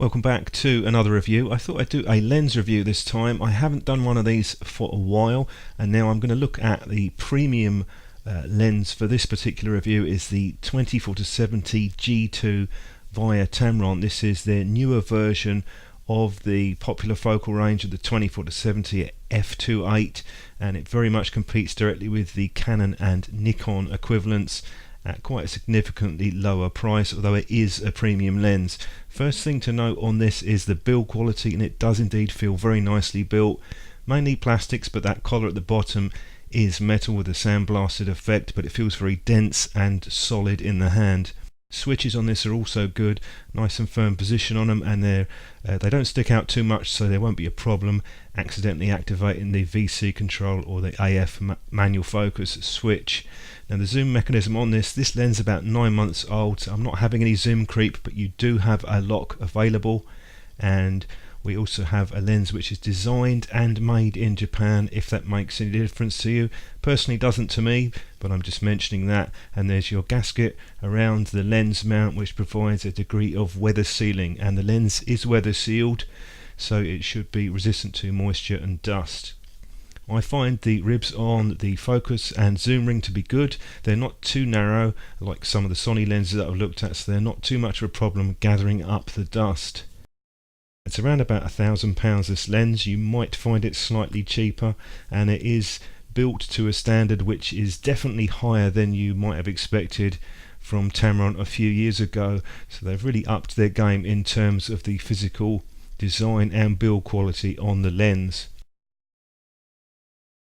Welcome back to another review. I thought I'd do a lens review this time. I haven't done one of these for a while, and now I'm going to look at the premium lens for this particular review. Is the 24-70 G2 via Tamron. This is their newer version of the popular focal range of the 24-70 f2.8, and it very much competes directly with the Canon and Nikon equivalents at quite a significantly lower price, although it is a premium lens. First thing to note on this is the build quality, and it does indeed feel very nicely built. Mainly plastics, but that collar at the bottom is metal with a sandblasted effect, but it feels very dense and solid in the hand. Switches on this are also good, nice and firm position on them, and they don't stick out too much, so there won't be a problem accidentally activating the VC control or the AF manual focus switch. Now the zoom mechanism on this lens is about 9 months old, so I'm not having any zoom creep, but you do have a lock available, and we also have a lens which is designed and made in Japan, if that makes any difference to you. Personally doesn't to me, but I'm just mentioning that. And there's your gasket around the lens mount, which provides a degree of weather sealing, and the lens is weather sealed, so it should be resistant to moisture and dust. I find the ribs on the focus and zoom ring to be good. They're not too narrow like some of the Sony lenses that I've looked at, so they're not too much of a problem gathering up the dust. It's around about £1,000 this lens. You might find it slightly cheaper, and it is built to a standard which is definitely higher than you might have expected from Tamron a few years ago. So they've really upped their game in terms of the physical design and build quality on the lens.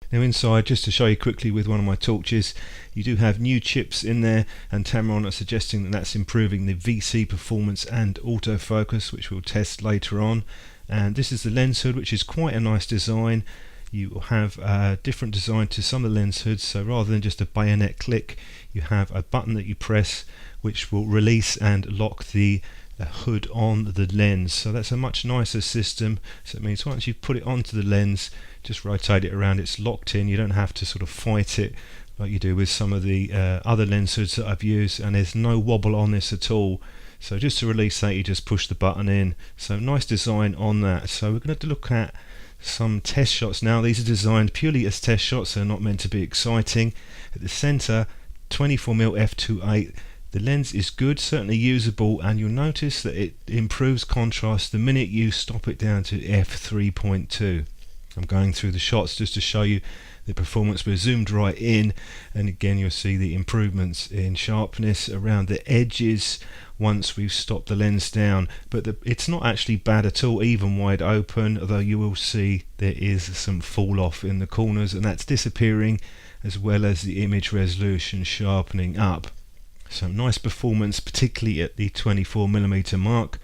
Now inside, just to show you quickly with one of my torches, you do have new chips in there, and Tamron are suggesting that that's improving the VC performance and autofocus, which we'll test later on. And this is the lens hood, which is quite a nice design. You have a different design to some of the lens hoods, so rather than just a bayonet click, you have a button that you press which will release and lock the hood on the lens. So that's a much nicer system. So it means once you put it onto the lens, just rotate it around, it's locked in. You don't have to sort of fight it like you do with some of the other lens hoods that I've used, and there's no wobble on this at all. So just to release that, you just push the button in. So nice design on that. So we're going to look at some test shots now. These are designed purely as test shots, they're not meant to be exciting. At the center, 24mm f2.8. The lens is good, certainly usable, and you'll notice that it improves contrast the minute you stop it down to f3.2. I'm going through the shots just to show you the performance. We're zoomed right in, and again you'll see the improvements in sharpness around the edges once we've stopped the lens down. But it's not actually bad at all, even wide open, although you will see there is some fall off in the corners, and that's disappearing, as well as the image resolution sharpening up. So nice performance, particularly at the 24mm mark.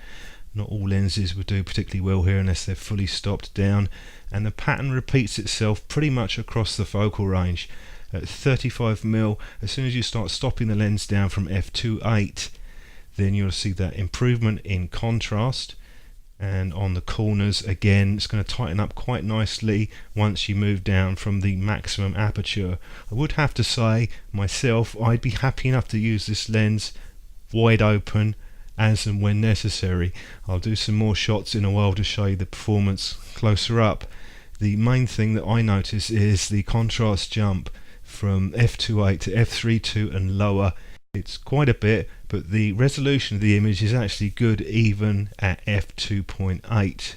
Not all lenses would do particularly well here unless they're fully stopped down, and the pattern repeats itself pretty much across the focal range. At 35mm, as soon as you start stopping the lens down from f2.8, then you'll see that improvement in contrast, and on the corners again it's going to tighten up quite nicely once you move down from the maximum aperture. I would have to say myself, I'd be happy enough to use this lens wide open as and when necessary. I'll do some more shots in a while to show you the performance closer up. The main thing that I notice is the contrast jump from f2.8 to f3.2 and lower. It's quite a bit, but the resolution of the image is actually good even at f2.8.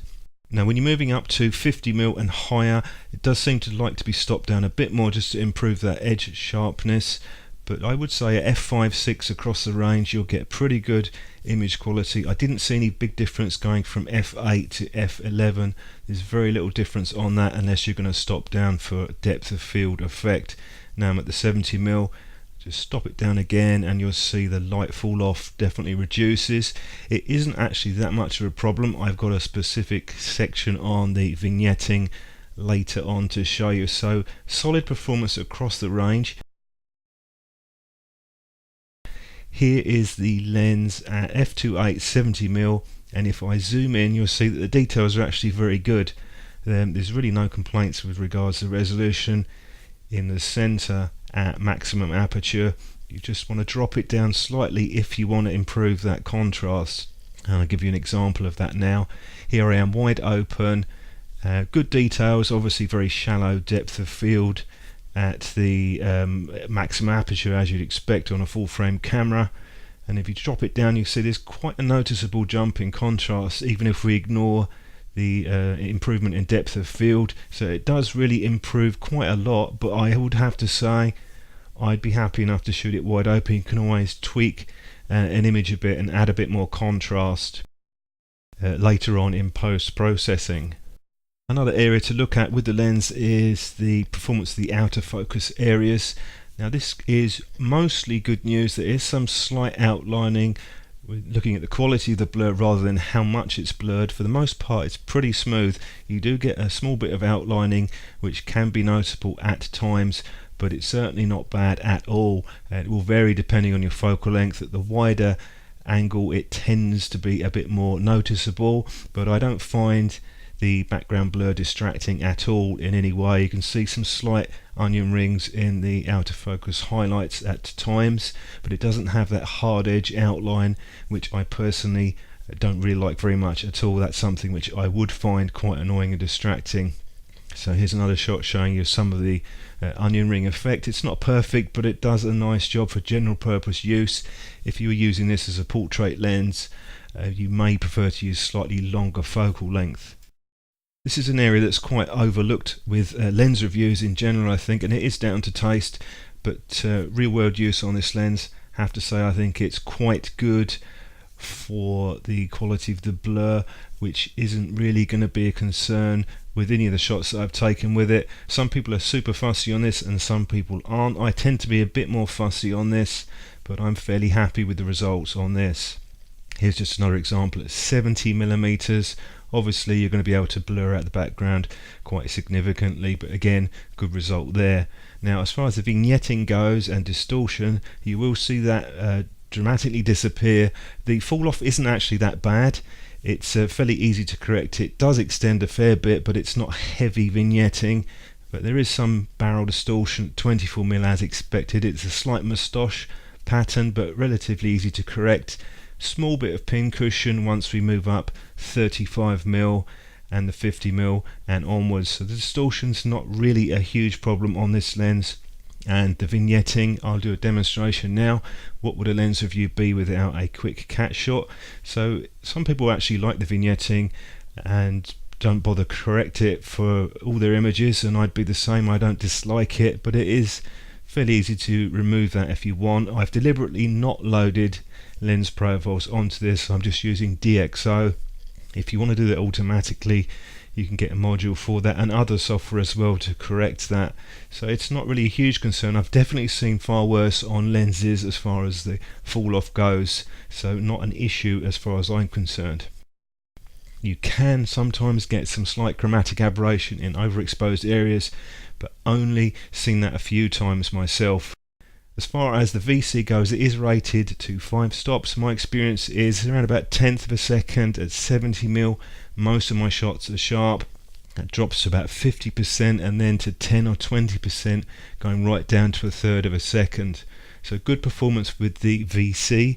Now when you're moving up to 50mm and higher, it does seem to like to be stopped down a bit more just to improve that edge sharpness. But I would say at f5.6 across the range you'll get pretty good image quality. I didn't see any big difference going from f8 to f11. There's very little difference on that unless you're going to stop down for depth of field effect. Now I'm at the 70mm. Just stop it down again and you'll see the light fall off definitely reduces. It isn't actually that much of a problem. I've got a specific section on the vignetting later on to show you. So solid performance across the range. Here is the lens at f2.8 70mm, and if I zoom in you'll see that the details are actually very good. There's really no complaints with regards to resolution. In the center at maximum aperture, you just want to drop it down slightly if you want to improve that contrast. and I'll give you an example of that now. Here I am wide open, good details, obviously very shallow depth of field at the maximum aperture as you'd expect on a full frame camera. And if you drop it down, you see there's quite a noticeable jump in contrast, even if we ignore the improvement in depth of field. So it does really improve quite a lot, but I would have to say I'd be happy enough to shoot it wide open. You can always tweak an image a bit and add a bit more contrast later on in post-processing. Another area to look at with the lens is the performance of the autofocus areas. Now this is mostly good news. There is some slight outlining. We're looking at the quality of the blur rather than how much it's blurred. For the most part it's pretty smooth. You do get a small bit of outlining which can be noticeable at times, but it's certainly not bad at all. It will vary depending on your focal length. At the wider angle it tends to be a bit more noticeable, but I don't find the background blur distracting at all in any way. You can see some slight onion rings in the autofocus highlights at times, but it doesn't have that hard edge outline, which I personally don't really like very much at all. That's something which I would find quite annoying and distracting. So here's another shot showing you some of the onion ring effect. It's not perfect, but it does a nice job for general purpose use. If you were using this as a portrait lens, you may prefer to use slightly longer focal length. This is an area that's quite overlooked with lens reviews in general, I think, and it is down to taste, but real world use on this lens, I have to say I think it's quite good for the quality of the blur, which isn't really going to be a concern with any of the shots that I've taken with it. Some people are super fussy on this and some people aren't. I tend to be a bit more fussy on this, but I'm fairly happy with the results on this. Here's just another example at 70mm. Obviously you're going to be able to blur out the background quite significantly, but again, good result there. Now as far as the vignetting goes and distortion, you will see that dramatically disappear. The fall off isn't actually that bad. It's fairly easy to correct. It does extend a fair bit, but it's not heavy vignetting. But there is some barrel distortion at 24mm as expected. It's a slight moustache pattern, but relatively easy to correct. Small bit of pin cushion once we move up 35mm and the 50mm and onwards. So the distortion's not really a huge problem on this lens. And the vignetting, I'll do a demonstration now. What would a lens review be without a quick cat shot? So some people actually like the vignetting and don't bother correct it for all their images, and I'd be the same. I don't dislike it, but it is fairly easy to remove that if you want. I've deliberately not loaded lens profiles onto this. I'm just using DxO. If you want to do that automatically, you can get a module for that and other software as well to correct that. So it's not really a huge concern. I've definitely seen far worse on lenses as far as the fall off goes, so not an issue as far as I'm concerned. You can sometimes get some slight chromatic aberration in overexposed areas, but only seen that a few times myself. As far as the VC goes, it is rated to 5 stops. My experience is around about 1/10 of a second at 70mm. Most of my shots are sharp. That drops to about 50% and then to 10 or 20%, going right down to 1/3 of a second. So good performance with the VC.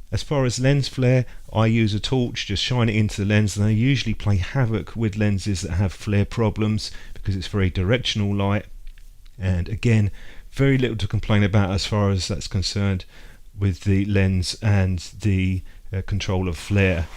As far as lens flare, I use a torch, just shine it into the lens, and I usually play havoc with lenses that have flare problems because it's very directional light. And again, very little to complain about as far as that's concerned with the lens and the control of flare.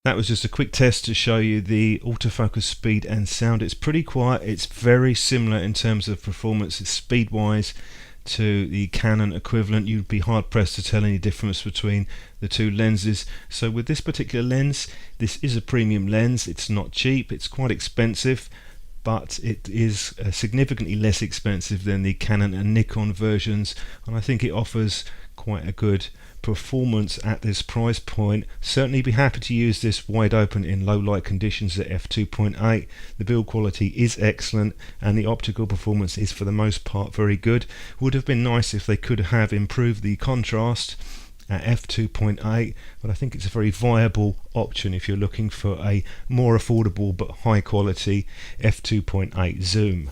That was just a quick test to show you the autofocus speed and sound. It's pretty quiet. It's very similar in terms of performance speed wise to the Canon equivalent. You'd be hard pressed to tell any difference between the two lenses. So with this particular lens, this is a premium lens. It's not cheap, it's quite expensive, but it is significantly less expensive than the Canon and Nikon versions, and I think it offers quite a good performance at this price point. Certainly be happy to use this wide open in low light conditions at f2.8. The build quality is excellent and the optical performance is for the most part very good. Would have been nice if they could have improved the contrast at f2.8, but I think it's a very viable option if you're looking for a more affordable but high quality f2.8 zoom.